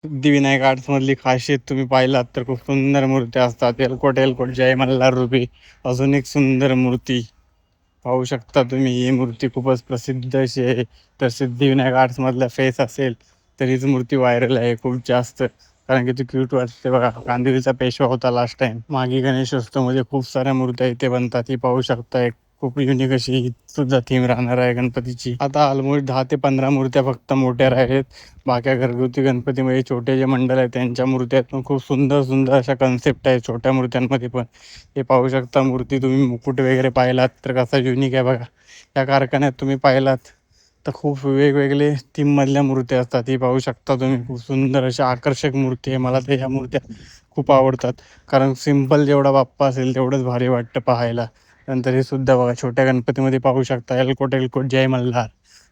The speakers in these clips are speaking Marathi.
सिद्धिविनायक आर्ट्समधली खासियत तुम्ही पाहिलात तर खूप सुंदर मूर्त्या असतात. एलकोट एलकोट जय मल्हार रूपी अजून एक सुंदर मूर्ती पाहू शकता तुम्ही. ही मूर्ती खूपच प्रसिद्ध अशी आहे. तर सिद्धिविनायक आर्ट्समधला फेस असेल तर हीच मूर्ती व्हायरल आहे खूप जास्त, कारण की ती क्यूट वाटते बघा. कांदिवलीचा पेशवा होता लास्ट टाइम. मागे गणेशोत्सवमध्ये खूप साऱ्या मूर्त्या इथे बनतात, ही पाहू शकता. एक खूप युनिक अशी ही सुद्धा थीम राहणार आहे गणपतीची. आता ऑलमोस्ट 10 ते 15 मूर्त्या फक्त मोठ्या राहिलेत. बाकी घरगुती गणपतीमध्ये छोटे जे मंडळ आहेत त्यांच्या मूर्त्या आहेत, पण खूप सुंदर सुंदर अशा कन्सेप्ट आहेत छोट्या मूर्त्यांमध्ये पण. हे पाहू शकता मूर्ती. तुम्ही मुकुट वगैरे पाहिलात तर कसा युनिक आहे बघा. या कारखान्यात तुम्ही पाहिलात तर खूप वेगवेगळे थीममधल्या मूर्त्या असतात. ही पाहू शकता तुम्ही. खूप सुंदर अशा आकर्षक मूर्ती आहे. मला तर ह्या मूर्त्या खूप आवडतात, कारण सिम्पल जेवढा बाप्पा असेल तेवढंच भारी वाटतं पाहायला. नंतर हे सुद्धा बघा छोट्या गणपतीमध्ये पाहू शकता. एलकोट एलकोट जय मल्हार.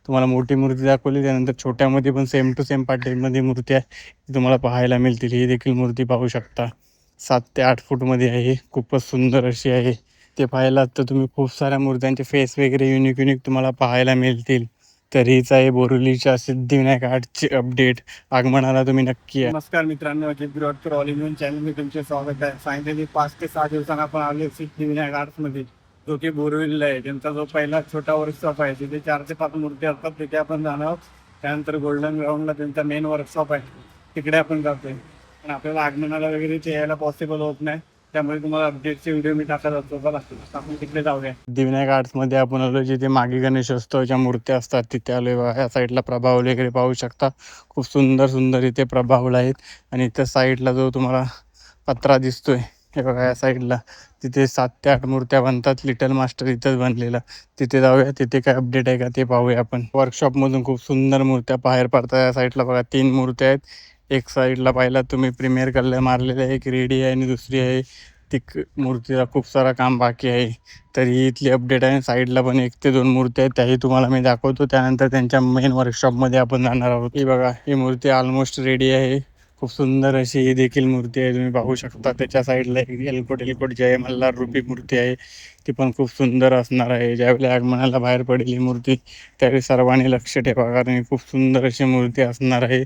तुम्हाला मोठी मूर्ती दाखवली, त्यानंतर छोट्यामध्ये पण सेम टू सेम पॅटर्नमध्ये मूर्ती आहे ती तुम्हाला पाहायला मिळतील. ही देखील मूर्ती पाहू शकता. 7 ते 8 फूटमध्ये आहे. खूपच सुंदर अशी आहे. ते पाहिलात तर तुम्ही खूप साऱ्या मूर्त्यांचे फेस वगैरे युनिक युनिक तुम्हाला पाहायला मिळतील. तर हीच आहे बोरिवलीच्या सिद्धिविनायक आर्टची अपडेट. आगमनाला तुम्ही नक्की या. नमस्कार मित्रांनो, अजित ऑल इन वन चॅनलमध्ये तुमचे स्वागत आहे. फायनली 5 ते 6 दिवसांना आपण आलो सिद्धिविनायक आर्ट्समध्ये, जो की बोरिवलीला आहे. त्यांचा जो पहिला छोटा वर्कशॉप आहे तिथे 4 ते 5 मूर्ती असतात, तिथे आपण जाणार आहोत. त्यानंतर गोल्डन ग्राउंडला त्यांचा मेन वर्कशॉप आहे, तिकडे आपण जातोय. पण आपल्याला आगमनाला वगैरे ते यायला पॉसिबल होत नाही, त्यामुळे तुम्हाला अपडेटचे व्हिडिओ मी टाकत असतो. चला आपण तिकडे जाऊया. सिद्धिविनायक आर्ट्समध्ये आपण आलो. जिथे मागे गणेशोत्सवाच्या मूर्त्या असतात तिथे आलोय बघा. या साईडला प्रभाव वगैरे पाहू शकता. खूप सुंदर सुंदर इथे प्रभावल आहेत. आणि इथं साईडला जो तुम्हाला पत्रा दिसतोय, हे बघा या साईडला, तिथे 7 ते 8 मूर्त्या बनतात. लिटल मास्टर इथंच बनलेला. तिथे जाऊया, तिथे काय अपडेट आहे का ते पाहूया आपण. वर्कशॉपमधून खूप सुंदर मूर्त्या बाहेर पडतात. या साईडला बघा 3 मूर्त्या आहेत. एक साईडला पाहिला तुम्ही प्रीमियर कलर मारलेला आहे, एक रेडी आहे आणि दुसरी आहे ती मूर्तीला खूप सारा काम बाकी आहे. तर ही इथली अपडेट आहे. साईडला पण 1 ते 2 मूर्त्या आहेत, त्याही तुम्हाला मी दाखवतो. त्यानंतर त्यांच्या मेन वर्कशॉपमध्ये आपण जाणार आहोत. ही बघा, ही मूर्ती ऑलमोस्ट रेडी आहे. खूप सुंदर अशी ही देखील मूर्ती आहे, तुम्ही पाहू शकता. त्याच्या साईडला एक एलकोट एलकोट जय मल्हार रूपी मूर्ती आहे, ती पण खूप सुंदर असणार आहे. ज्यावेळी आगमनाला बाहेर पडेल ही मूर्ती त्यावेळी सर्वांनी लक्ष ठेवा, कारण ही खूप सुंदर अशी मूर्ती असणार आहे.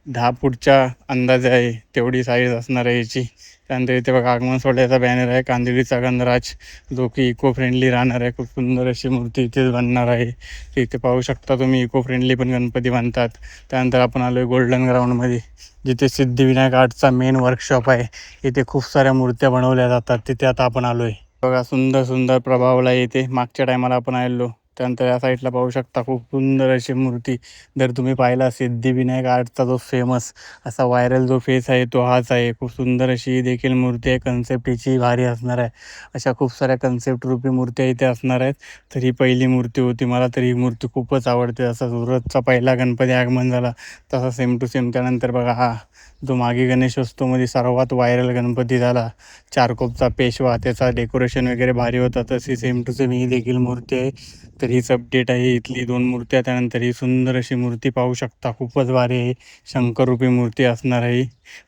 10 फूटच्या अंदाजे आहे तेवढी साईज असणार आहे याची. त्यानंतर इथे बघा आगमन सोहळ्याचा बॅनर आहे, कांदिवलीचा गणराज, जो की इको फ्रेंडली राहणार आहे. खूप सुंदर अशी मूर्ती इथेच बनणार आहे. इथे पाहू शकता तुम्ही, इको फ्रेंडली पण गणपती बनतात. त्यानंतर आपण आलो आहे गोल्डन ग्राउंडमध्ये, जिथे सिद्धिविनायक आर्टचा मेन वर्कशॉप आहे. इथे खूप साऱ्या मूर्त्या बनवल्या जातात, तिथे आता आपण आलो आहे बघा. सुंदर सुंदर प्रभावला येते. मागच्या टायमाला आपण आलो. त्यानंतर या साईडला पाहू शकता खूप सुंदर अशी मूर्ती. जर तुम्ही पाहिला सिद्धिविनायक आर्टचा जो फेमस असा व्हायरल जो फेस आहे तो हाच आहे. खूप सुंदर अशी ही देखील मूर्ती आहे. कन्सेप्ट हिची भारी असणार आहे. अशा खूप साऱ्या कन्सेप्ट रूपी मूर्त्या इथे असणार आहेत. तर ही पहिली मूर्ती होती. मला तर ही मूर्ती खूपच आवडते. जसा सुरतचा पहिला गणपती आगमन झाला तसा सेम टू सेम. त्यानंतर बघा हा जो मागे गणेशोत्सवमध्ये सर्वात व्हायरल गणपती झाला, चारकोपचा पेशवा, त्याचा डेकोरेशन वगैरे भारी होता, तशी सेम टू सेम ही देखील मूर्ती आहे. तर हीच अपडेट आहे इथली 2 मूर्त्या. त्यानंतर ही सुंदर अशी मूर्ती पाहू शकता, खूपच भारी आहे. शंकररूपी मूर्ती असणार आहे.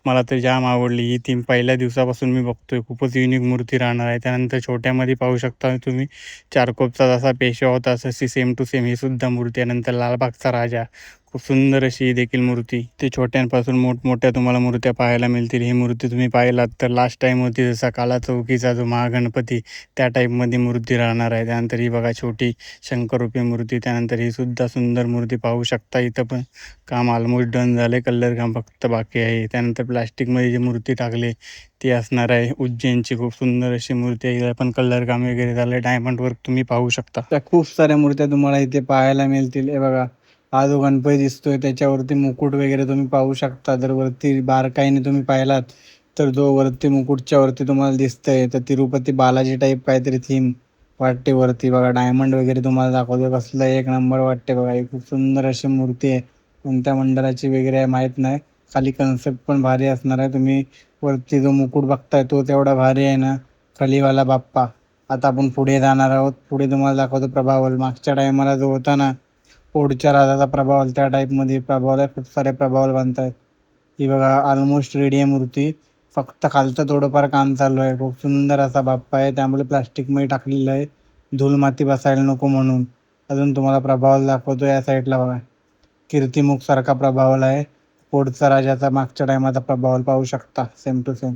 मला तर जाम आवडली ही थीम. पहिल्या दिवसापासून मी बघतोय, खूपच युनिक मूर्ती राहणार आहे. त्यानंतर छोट्यामध्ये पाहू शकता तुम्ही, चारकोपचा जसा पेशवा होता तशी सेम टू सेम ही सुद्धा मूर्ती आहे. नंतर लालबागचा राजा, खूप सुंदर अशी ही देखील मूर्ती. ते छोट्यांपासून मोठमोठ्या तुम्हाला मूर्त्या पाहायला मिळतील. ही मूर्ती तुम्ही पाहिलात तर लास्ट टाईम होती जसा काला चौकीचा जो महागणपती, त्या टाईपमध्ये मूर्ती राहणार आहे. त्यानंतर ही बघा छोटी शंकररूपी मूर्ती. त्यानंतर ही सुद्धा सुंदर मूर्ती पाहू शकता. इथं पण काम ऑलमोस्ट डन झालं आहे, कलर काम फक्त बाकी आहे. त्यानंतर प्लास्टिकमध्ये जी मूर्ती टाकली ती असणार आहे उज्जैनची. खूप सुंदर अशी मूर्ती आहे, हिला पण कलर काम वगैरे झालं आहे. डायमंड वर्क तुम्ही पाहू शकता. त्या खूप साऱ्या मूर्त्या तुम्हाला इथे पाहायला मिळतील. हे बघा, हा जो गणपती दिसतोय त्याच्यावरती मुकुट वगैरे तुम्ही पाहू शकता. जर वरती बारकाईने तुम्ही पाहिलात तर जो वरती मुकुटच्या वरती तुम्हाला दिसतंय तर तिरुपती बालाजी टाईप काहीतरी थीम वाटते वरती. बघा डायमंड वगैरे तुम्हाला दाखवतो, कसलं एक नंबर वाटते बघा. ही खूप सुंदर अशी मूर्ती आहे. कोणत्या मंडळाची वगैरे आहे माहीत नाही. खाली कन्सेप्ट पण भारी असणार आहे. तुम्ही वरती जो मुकुट बघताय तो तेवढा भारी आहे ना, खालीवाला बाप्पा. आता आपण पुढे जाणार आहोत. पुढे तुम्हाला दाखवतो प्रभावल. मागच्या टायमाला जो होता ना ओढच्या राजाचा प्रभावल, त्या टाईपमध्ये प्रभावल आहे. खूप सारे प्रभावल बनत आहेत. ही बघा ऑलमोस्ट रेडी आहे मूर्ती, फक्त खालचं थोडंफार काम चालू आहे. खूप सुंदर असा बाप्पा आहे, त्यामुळे प्लास्टिकमध्ये टाकलेलं आहे, धूल माती बसायला नको म्हणून. अजून तुम्हाला प्रभावल दाखवतो. या साईडला बघा कीर्तिमुख सारखा प्रभावल आहे. फोर्टचा राजाचा मागच्या टायमाचा प्रभाव पाहू शकता सेम टू सेम.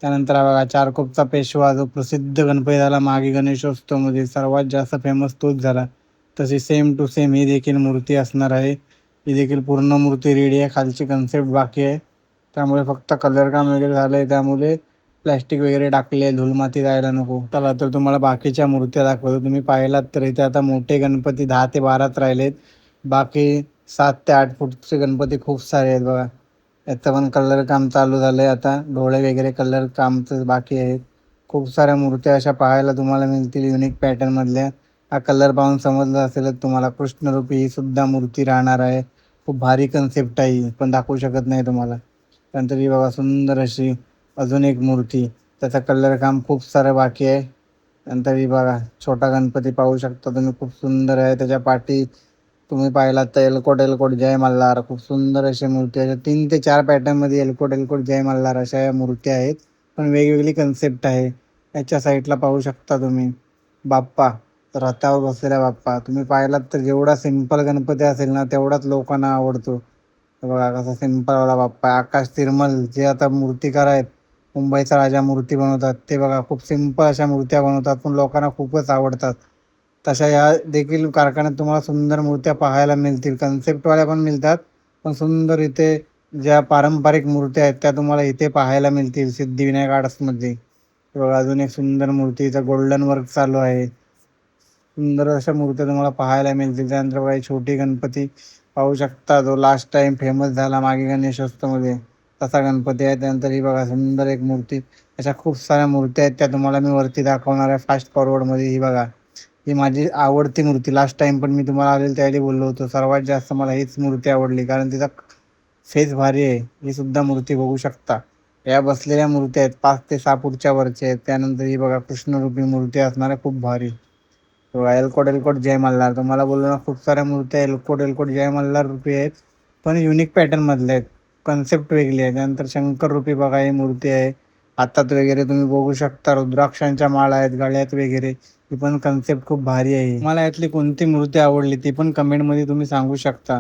त्यानंतर हा बघा चारकोपचा पेशवा जो प्रसिद्ध गणपती झाला मागे गणेशोत्सवमध्ये सर्वात जास्त फेमस तोच झाला. तशी सेम टू सेम ही देखील मूर्ती असणार आहे. ही देखील पूर्ण मूर्ती रेडी आहे, खालची कन्सेप्ट बाकी आहे. त्यामुळे फक्त कलर काम वगैरे झालं आहे, त्यामुळे प्लॅस्टिक वगैरे टाकले, धूळमाती जायला नको. चला तर तुम्हाला बाकीच्या मूर्त्या दाखवतो. तुम्ही पाहिलात तर इथे आता मोठे गणपती 10 ते 12च राहिलेत. बाकी 7 ते 8 फूटचे गणपती खूप सारे आहेत बघा. याचं पण कलर काम चालू झालं आहे आता. डोळे वगैरे कलर कामचं बाकी आहेत. खूप साऱ्या मूर्त्या अशा पाहायला तुम्हाला मिळतील युनिक पॅटर्नमधल्या. हा कलर पाहून समजलं असेलच तुम्हाला. कृष्णरूपी ही सुद्धा मूर्ती राहणार आहे. खूप भारी कन्सेप्ट आहे ही, पण दाखवू शकत नाही तुम्हाला. त्यानंतर ही बघा सुंदर अशी अजून एक मूर्ती. त्याचा कलर काम खूप सारं बाकी आहे. नंतर ही बघा छोटा गणपती पाहू शकता तुम्ही, खूप सुंदर आहे. त्याच्या पाठी तुम्ही पाहिलात तर एलकोट एलकोट जय मल्हार, खूप सुंदर अशी मूर्ती आहे. 3 ते 4 पॅटर्नमध्ये एलकोट एलकोट जय मल्हार अशा या मूर्त्या आहेत, पण वेगवेगळी कन्सेप्ट आहे. याच्या साईडला पाहू शकता तुम्ही बाप्पा, रथावर बसलेला बाप्पा. तुम्ही पाहिलात तर जेवढा सिंपल गणपती असेल ना तेवढाच लोकांना आवडतो. बघा कसा सिंपलवाला बाप्पा आहे. आकाश तिरमल जे आता मूर्तिकार आहेत, मुंबईचा राजा मूर्ती बनवतात, ते बघा खूप सिंपल अशा मूर्त्या बनवतात, पण लोकांना खूपच आवडतात. तशा या देखील कारखान्यात तुम्हाला सुंदर मूर्त्या पाहायला मिळतील. कन्सेप्टवाल्या पण मिळतात, पण सुंदर इथे ज्या पारंपरिक मूर्त्या आहेत त्या तुम्हाला इथे पाहायला मिळतील सिद्धिविनायक आर्ट्समध्ये. बघा अजून एक सुंदर मूर्ती, इथं गोल्डन वर्क चालू आहे. सुंदर अशा मूर्त्या तुम्हाला पाहायला मिळतील. त्यानंतर बघा छोटी गणपती पाहू शकता, जो लास्ट टाइम फेमस झाला मागे गणेशोत्सवमध्ये, तसा गणपती आहे. त्यानंतर ही बघा सुंदर एक मूर्ती. अशा खूप साऱ्या मूर्त्या आहेत, त्या तुम्हाला मी वरती दाखवणार आहे फास्ट फॉरवर्डमध्ये. ही बघा ही माझी आवडती मूर्ती. लास्ट टाइम पण मी तुम्हाला आलेलं त्यावेळी बोललो होतो सर्वात जास्त मला हीच मूर्ती आवडली, कारण तिचा फेस भारी आहे. ही सुद्धा मूर्ती बघू शकता. या बसलेल्या मूर्त्या आहेत 5 ते 6 फूटच्या वरच्या आहेत. त्यानंतर ही बघा कृष्णरूपी मूर्ती असणार आहे, खूप भारी. एलकोट एलकोट जय मल्हार, तुम्हाला बोललो ना खूप साऱ्या मूर्त्या एलकोट एलकोट जय मल्हार रूपी आहेत, पण युनिक पॅटर्नमधल्या आहेत. कन्सेप्ट वेगळी आहे. त्यानंतर शंकर रूपी बघा ही मूर्ती आहे. हातात वगैरे तुम्ही बघू शकता रुद्राक्षांच्या माळा आहेत गळ्यात वगैरे. ही पण कन्सेप्ट खूप भारी आहे. मला यातली कोणती मूर्ती आवडली ती पण कमेंटमध्ये तुम्ही सांगू शकता,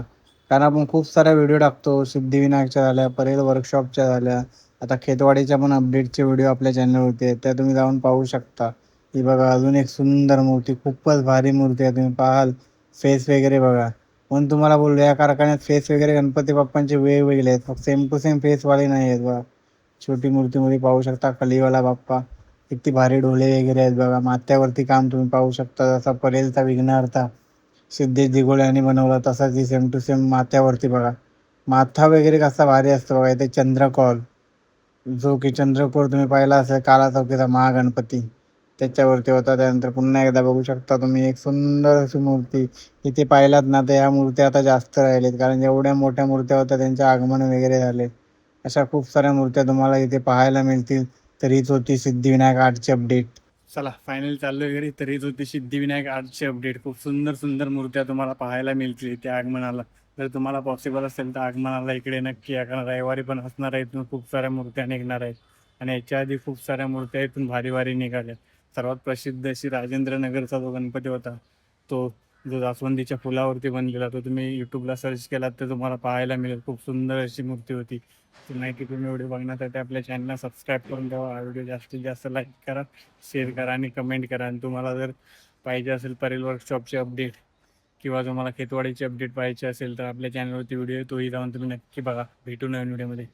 कारण आपण खूप साऱ्या व्हिडिओ टाकतो. सिद्धिविनायकच्या झाल्या, परेल वर्कशॉपच्या झाल्या, आता खेतवाडीच्या पण अपडेटचे व्हिडिओ आपल्या चॅनलवरती आहेत, त्या तुम्ही जाऊन पाहू शकता. ही बघा अजून एक सुंदर मूर्ती, खूपच भारी मूर्ती आहे. तुम्ही पाहाल फेस वगैरे बघा. पण तुम्हाला बोललो या कारखान्यात फेस वगैरे गणपती बाप्पांचे वेगवेगळे आहेत, फक्त सेम टू सेम फेसवाले नाही आहेत बघा. छोटी मूर्तीमध्ये पाहू शकता कलीवाला बाप्पा, किती भारी डोळे वगैरे आहेत बघा. माथ्यावरती काम तुम्ही पाहू शकता, जसा परेलचा विघ्नहर्ता सिद्धेश दिघोळे यांनी बनवला तसाच ही सेम टू सेम माथ्यावरती बघा. माथा वगैरे कसा भारी असतो बघा. इथे चंद्रकौर, जो की चंद्रकोर तुम्ही पाहिला असेल काला चौकीचा महागणपती, त्याच्यावरती होता. त्यानंतर पुन्हा एकदा बघू शकता तुम्ही एक सुंदर अशी मूर्ती. इथे पाहिलात ना तर या मूर्त्या आता जास्त राहिलेत, कारण जेवढ्या मोठ्या मूर्त्या होत्या त्यांचे आगमन वगैरे झाले. अशा खूप साऱ्या मूर्त्या तुम्हाला इथे पाहायला मिळतील. तर हीच होती सिद्धिविनायक आर्टची अपडेट. चला फायनल चाललो घरी. तर हीच होती सिद्धिविनायक आर्टची अपडेट. खूप सुंदर सुंदर मूर्त्या तुम्हाला पाहायला मिळतील इथे आगमनाला. जर तुम्हाला पॉसिबल असेल तर आगमनाला इकडे नक्की या, कारण रविवारी पण असणार आहे. इथून खूप साऱ्या मूर्त्या निघणार आहेत, आणि याच्या आधी खूप साऱ्या मूर्त्या इथून भारी भारी निघाल्या. सर्वात प्रसिद्ध अशी राजेंद्र नगरचा जो गणपती होता, तो जो जास्वंदीच्या फुलावरती बनलेला, तो तुम्ही यूट्यूबला सर्च केलात तर तुम्हाला पाहायला मिळेल. खूप सुंदर अशी मूर्ती होती. ती माहिती तुम्ही व्हिडिओ बघण्यासाठी आपल्या चॅनलला सबस्क्राईब करून ठेवा. हा व्हिडिओ जास्तीत जास्त लाईक करा, शेअर करा आणि कमेंट करा. आणि तुम्हाला जर पाहिजे असेल परेल वर्कशॉपचे अपडेट किंवा तुम्हाला खेतवाडीची अपडेट पाहिजे असेल तर आपल्या चॅनलवरती व्हिडिओ तोही जाऊन तुम्ही नक्की बघा. भेटू नवीन व्हिडिओमध्ये.